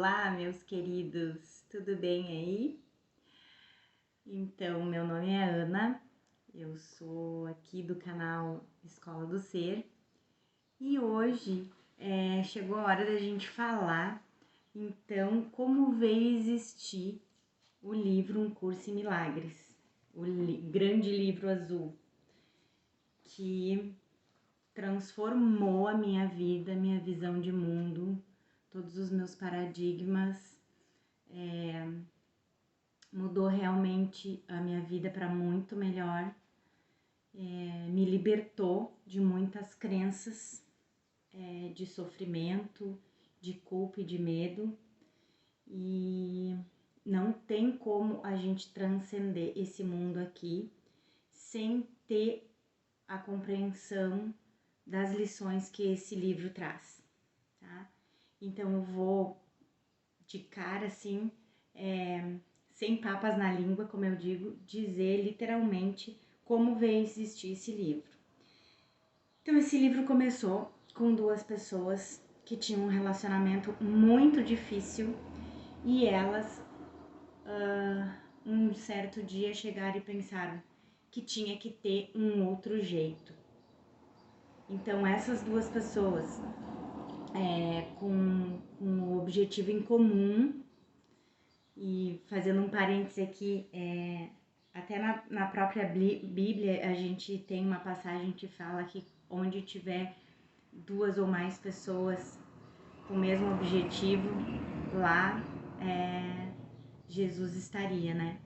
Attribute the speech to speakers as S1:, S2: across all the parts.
S1: Olá, meus queridos, tudo bem aí? Então, meu nome é Ana, eu sou aqui do canal Escola do Ser e hoje chegou a hora da gente falar, então, como veio existir o livro Um Curso em Milagres, o grande livro azul, que transformou a minha vida, minha visão de mundo, todos os meus paradigmas. Mudou realmente a minha vida para muito melhor, me libertou de muitas crenças de sofrimento, de culpa e de medo, e não tem como a gente transcender esse mundo aqui sem ter a compreensão das lições que esse livro traz, tá? Então eu vou de cara assim, sem papas na língua, como eu digo, dizer literalmente como veio existir esse livro. Então, esse livro começou com duas pessoas que tinham um relacionamento muito difícil e elas, um certo dia, chegaram e pensaram que tinha que ter um outro jeito. Então, essas duas pessoas, com um objetivo em comum. E fazendo um parêntese aqui, até na própria Bíblia a gente tem uma passagem que fala que onde tiver duas ou mais pessoas com o mesmo objetivo, lá Jesus estaria, né?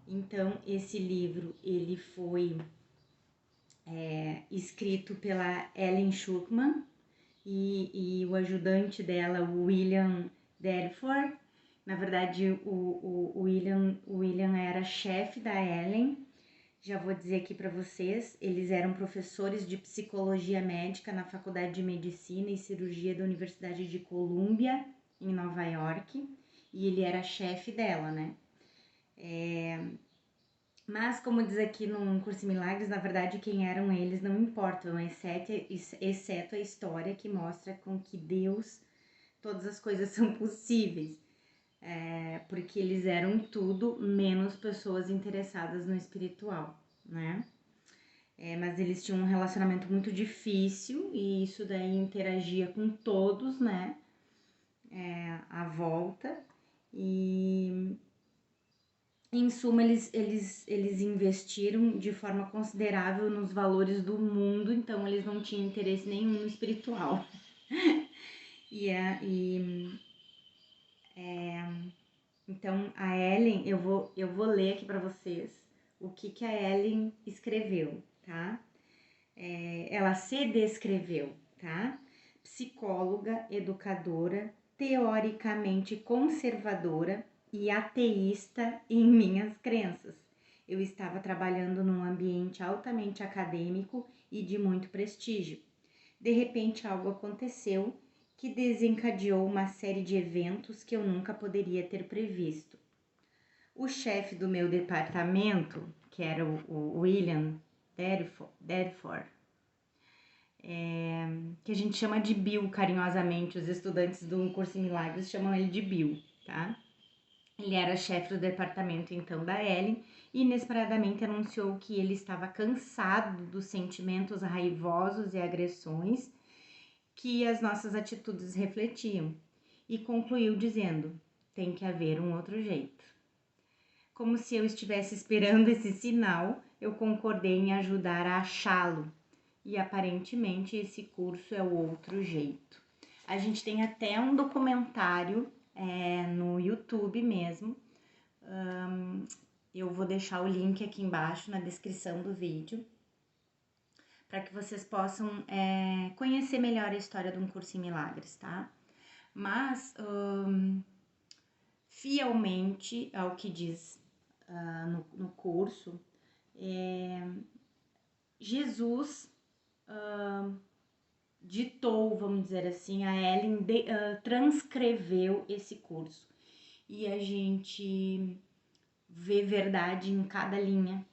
S1: Então esse livro ele foi escrito pela Ellen Schuckman e o ajudante dela, o William Delford. Na verdade, o William era chefe da Ellen. Já vou dizer aqui para vocês, eles eram professores de psicologia médica na Faculdade de Medicina e Cirurgia da Universidade de Columbia, em Nova York, e ele era chefe dela, né? Mas, como diz aqui no Curso em Milagres, na verdade, quem eram eles não importam, exceto a história que mostra com que Deus, todas as coisas são possíveis. Porque eles eram tudo menos pessoas interessadas no espiritual, né? Mas eles tinham um relacionamento muito difícil e isso daí interagia com todos, né? À volta. E em suma, eles investiram de forma considerável nos valores do mundo, então eles não tinham interesse nenhum no espiritual. Então, a Ellen, eu vou ler aqui para vocês o que a Ellen escreveu, tá? Ela se descreveu, tá? Psicóloga, educadora, teoricamente conservadora e ateísta em minhas crenças. Eu estava trabalhando num ambiente altamente acadêmico e de muito prestígio. De repente, algo aconteceu que desencadeou uma série de eventos que eu nunca poderia ter previsto. O chefe do meu departamento, que era o William Derford, que a gente chama de Bill carinhosamente, os estudantes do Curso em Milagres chamam ele de Bill, tá? Ele era chefe do departamento então da Ellen e inesperadamente anunciou que ele estava cansado dos sentimentos raivosos e agressões que as nossas atitudes refletiam, e concluiu dizendo: tem que haver um outro jeito. Como se eu estivesse esperando esse sinal, eu concordei em ajudar a achá-lo, e aparentemente esse curso é o outro jeito. A gente tem até um documentário no YouTube mesmo. Eu vou deixar o link aqui embaixo na descrição do vídeo, para que vocês possam conhecer melhor a história de Um Curso em Milagres, tá? Mas, fielmente ao que diz no curso, Jesus ditou, vamos dizer assim, a Ellen transcreveu esse curso. E a gente vê verdade em cada linha.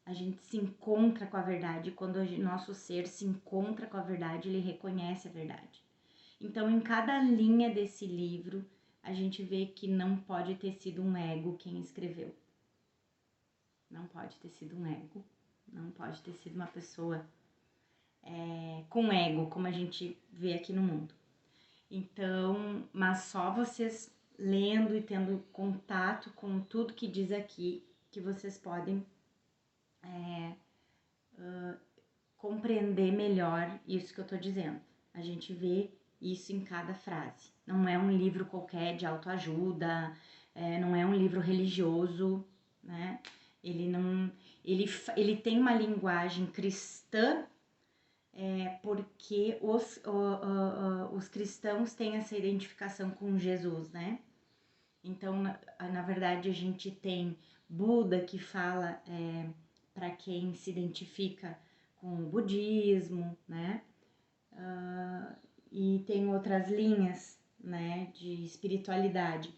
S1: A gente se encontra com a verdade. Quando o nosso ser se encontra com a verdade, ele reconhece a verdade. Então, em cada linha desse livro, a gente vê que não pode ter sido um ego quem escreveu. Não pode ter sido um ego, não pode ter sido uma pessoa com ego, como a gente vê aqui no mundo. Então, mas só vocês lendo e tendo contato com tudo que diz aqui, que vocês podem compreender melhor isso que eu tô dizendo. A gente vê isso em cada frase. Não é um livro qualquer de autoajuda, não é um livro religioso, né? Ele tem uma linguagem cristã, porque os cristãos têm essa identificação com Jesus, né? Então, na verdade, a gente tem Buda, que fala para quem se identifica com o budismo, né? E tem outras linhas, né, de espiritualidade.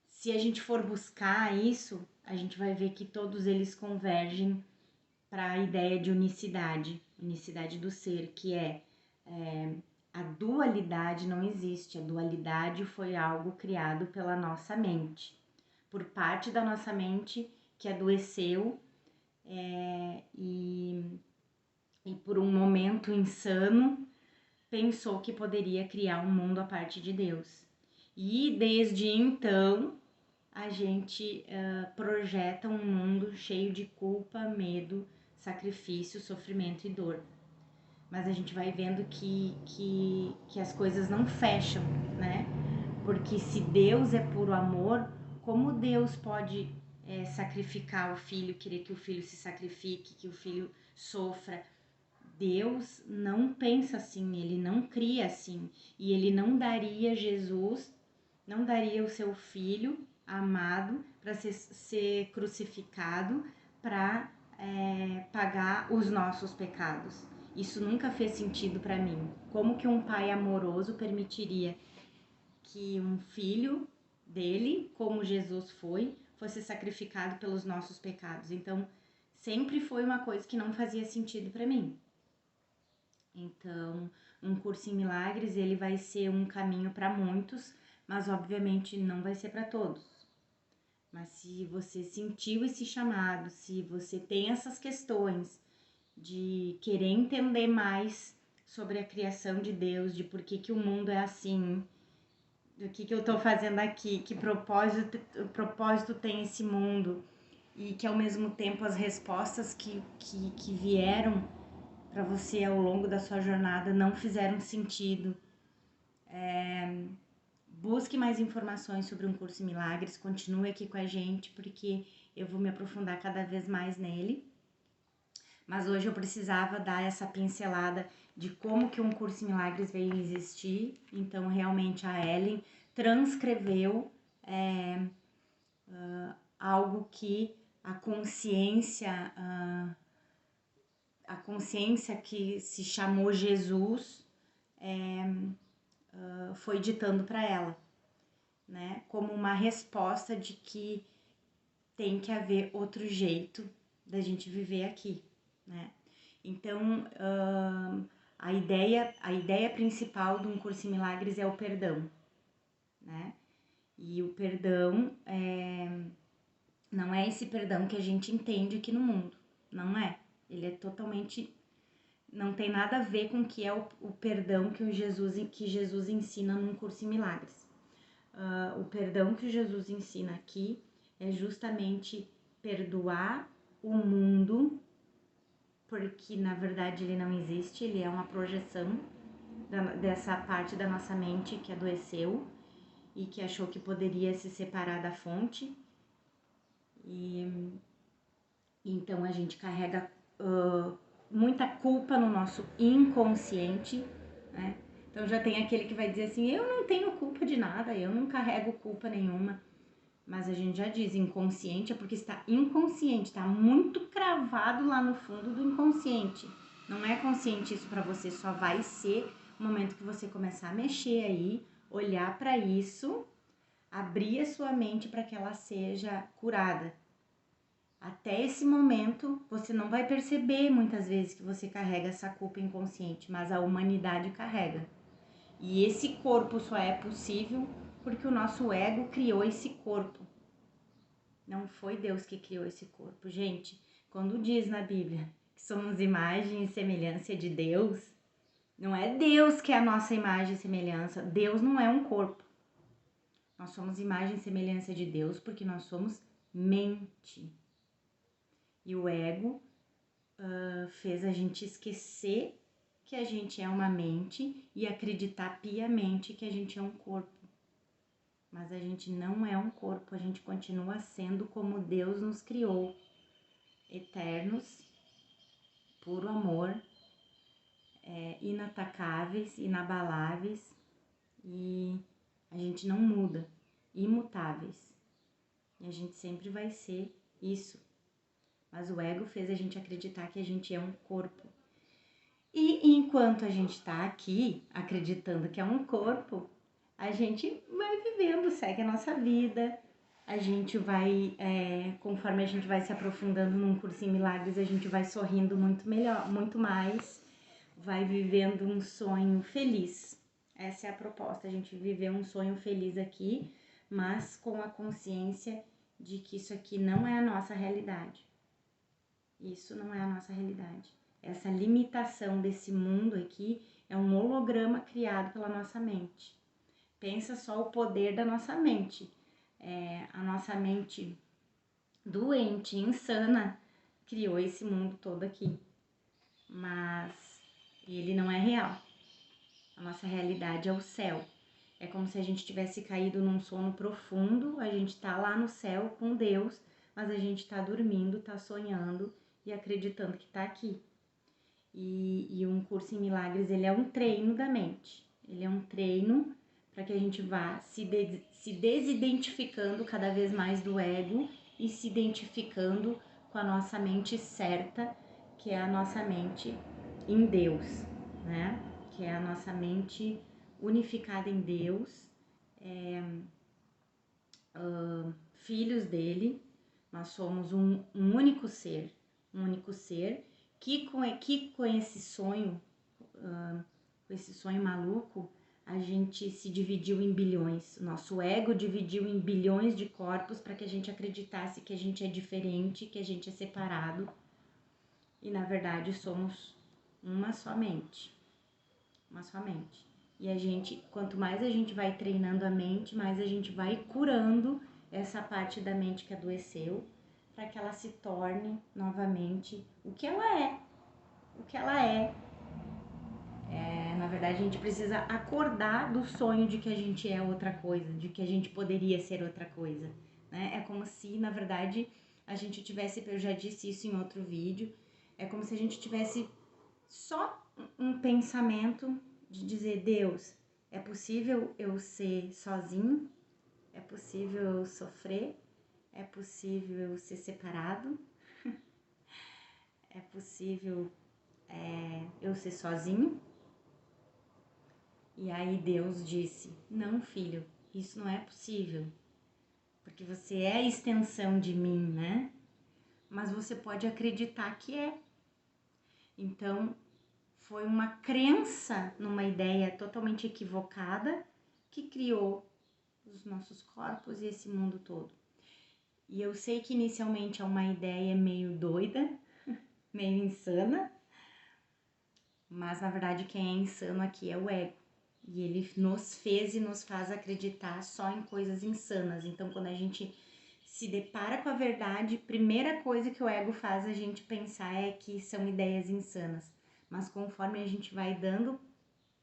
S1: Se a gente for buscar isso, a gente vai ver que todos eles convergem para a ideia de unicidade do ser, que a dualidade não existe. A dualidade foi algo criado pela nossa mente, por parte da nossa mente que adoeceu e por um momento insano pensou que poderia criar um mundo à parte de Deus. E desde então a gente projeta um mundo cheio de culpa, medo, sacrifício, sofrimento e dor. Mas a gente vai vendo que as coisas não fecham, né? Porque se Deus é puro amor, como Deus pode sacrificar o filho, querer que o filho se sacrifique, que o filho sofra? Deus não pensa assim, ele não cria assim. E ele não daria Jesus, não daria o seu filho amado para ser crucificado, para pagar os nossos pecados. Isso nunca fez sentido para mim. Como que um pai amoroso permitiria que um filho dele, como Jesus foi, fosse sacrificado pelos nossos pecados? Então, sempre foi uma coisa que não fazia sentido para mim. Então, um curso em milagres, ele vai ser um caminho para muitos, mas obviamente não vai ser para todos. Mas se você sentiu esse chamado, se você tem essas questões de querer entender mais sobre a criação de Deus, de por que o mundo é assim, do que eu tô fazendo aqui, que propósito tem esse mundo, e que ao mesmo tempo as respostas que vieram para você ao longo da sua jornada não fizeram sentido. Busque mais informações sobre um curso em milagres, continue aqui com a gente, porque eu vou me aprofundar cada vez mais nele. Mas hoje eu precisava dar essa pincelada de como que um curso em milagres veio existir. Então, realmente, a Ellen transcreveu algo que a consciência que se chamou Jesus foi ditando para ela, né? Como uma resposta de que tem que haver outro jeito da gente viver aqui, né? Então, a ideia principal de um curso em milagres é o perdão, né? E o perdão não é esse perdão que a gente entende aqui no mundo, não é. Ele é totalmente, não tem nada a ver com o que é o perdão que Jesus ensina num curso em milagres. O perdão que Jesus ensina aqui é justamente perdoar o mundo, porque na verdade ele não existe, ele é uma projeção dessa parte da nossa mente que adoeceu e que achou que poderia se separar da fonte. E então a gente carrega muita culpa no nosso inconsciente, né? Então já tem aquele que vai dizer assim, eu não tenho culpa de nada, eu não carrego culpa nenhuma. Mas a gente já diz, inconsciente é porque está inconsciente, está muito cravado lá no fundo do inconsciente. Não é consciente isso para você, só vai ser o momento que você começar a mexer aí, olhar para isso, abrir a sua mente para que ela seja curada. Até esse momento, você não vai perceber muitas vezes que você carrega essa culpa inconsciente, mas a humanidade carrega. E esse corpo só é possível porque o nosso ego criou esse corpo. Não foi Deus que criou esse corpo. Gente, quando diz na Bíblia que somos imagem e semelhança de Deus, não é Deus que é a nossa imagem e semelhança. Deus não é um corpo. Nós somos imagem e semelhança de Deus porque nós somos mente. E o ego fez a gente esquecer que a gente é uma mente e acreditar piamente que a gente é um corpo. Mas a gente não é um corpo, a gente continua sendo como Deus nos criou, eternos, puro amor, inatacáveis, inabaláveis, e a gente não muda, imutáveis. E a gente sempre vai ser isso. Mas o ego fez a gente acreditar que a gente é um corpo. E enquanto a gente está aqui acreditando que é um corpo, a gente vai vivendo, segue a nossa vida. A gente vai, conforme a gente vai se aprofundando num curso em milagres, a gente vai sorrindo muito melhor, muito mais, vai vivendo um sonho feliz. Essa é a proposta, a gente viver um sonho feliz aqui, mas com a consciência de que isso aqui não é a nossa realidade. Isso não é a nossa realidade. Essa limitação desse mundo aqui é um holograma criado pela nossa mente. Pensa só o poder da nossa mente. A nossa mente doente, insana, criou esse mundo todo aqui. Mas ele não é real. A nossa realidade é o céu. É como se a gente tivesse caído num sono profundo, a gente tá lá no céu com Deus, mas a gente tá dormindo, tá sonhando e acreditando que tá aqui. E um curso em milagres, ele é um treino da mente. Ele é um treino para que a gente vá se desidentificando cada vez mais do ego e se identificando com a nossa mente certa, que é a nossa mente em Deus, né? Que é a nossa mente unificada em Deus, filhos dele. Nós somos um único ser que com esse sonho, com esse sonho maluco, a gente se dividiu em bilhões. Nosso ego dividiu em bilhões de corpos para que a gente acreditasse que a gente é diferente, que a gente é separado. E na verdade somos uma só mente. Uma só mente. E a gente, quanto mais a gente vai treinando a mente, mais a gente vai curando essa parte da mente que adoeceu, para que ela se torne novamente o que ela é. O que ela é. Na verdade, a gente precisa acordar do sonho de que a gente é outra coisa, de que a gente poderia ser outra coisa, né? É como se, na verdade, a gente tivesse, eu já disse isso em outro vídeo, é como se a gente tivesse só um pensamento de dizer: Deus, é possível eu ser sozinho? É possível eu sofrer? É possível eu ser separado? É possível eu ser sozinho? E aí Deus disse: não, filho, isso não é possível, porque você é a extensão de mim, né? Mas você pode acreditar que é. Então, foi uma crença numa ideia totalmente equivocada que criou os nossos corpos e esse mundo todo. E eu sei que inicialmente é uma ideia meio doida, meio insana, mas na verdade quem é insano aqui é o ego. E ele nos fez e nos faz acreditar só em coisas insanas. Então, quando a gente se depara com a verdade, primeira coisa que o ego faz a gente pensar é que são ideias insanas. Mas conforme a gente vai dando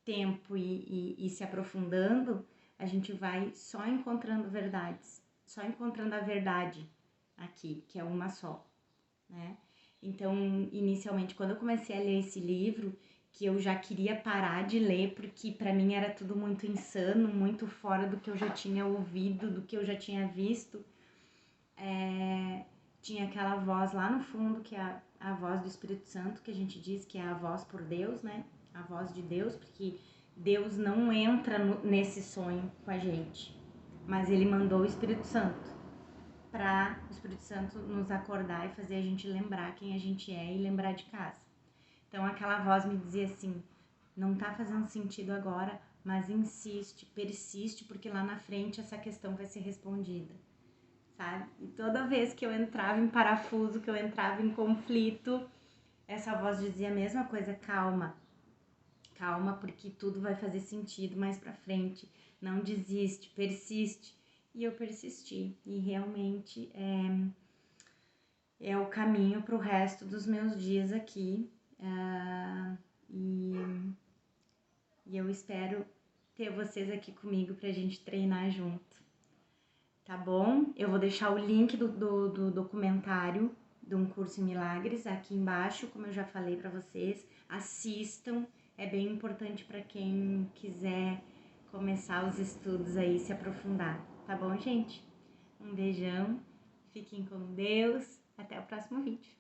S1: tempo e se aprofundando, a gente vai só encontrando verdades, só encontrando a verdade aqui, que é uma só, né? Então, inicialmente, quando eu comecei a ler esse livro, que eu já queria parar de ler, porque para mim era tudo muito insano, muito fora do que eu já tinha ouvido, do que eu já tinha visto, tinha aquela voz lá no fundo, que é a voz do Espírito Santo, que a gente diz que é a voz por Deus, né? A voz de Deus, porque Deus não entra nesse sonho com a gente, mas ele mandou o Espírito Santo para o Espírito Santo nos acordar e fazer a gente lembrar quem a gente é e lembrar de casa. Então aquela voz me dizia assim: não tá fazendo sentido agora, mas insiste, persiste, porque lá na frente essa questão vai ser respondida, sabe? E toda vez que eu entrava em parafuso, que eu entrava em conflito, essa voz dizia a mesma coisa: calma, calma, porque tudo vai fazer sentido mais pra frente, não desiste, persiste. E eu persisti, e realmente é o caminho pro resto dos meus dias aqui. E eu espero ter vocês aqui comigo pra gente treinar junto, tá bom? Eu vou deixar o link do documentário de Um Curso em Milagres aqui embaixo, como eu já falei pra vocês. Assistam, é bem importante pra quem quiser começar os estudos aí, se aprofundar, tá bom, gente? Um beijão, fiquem com Deus, até o próximo vídeo.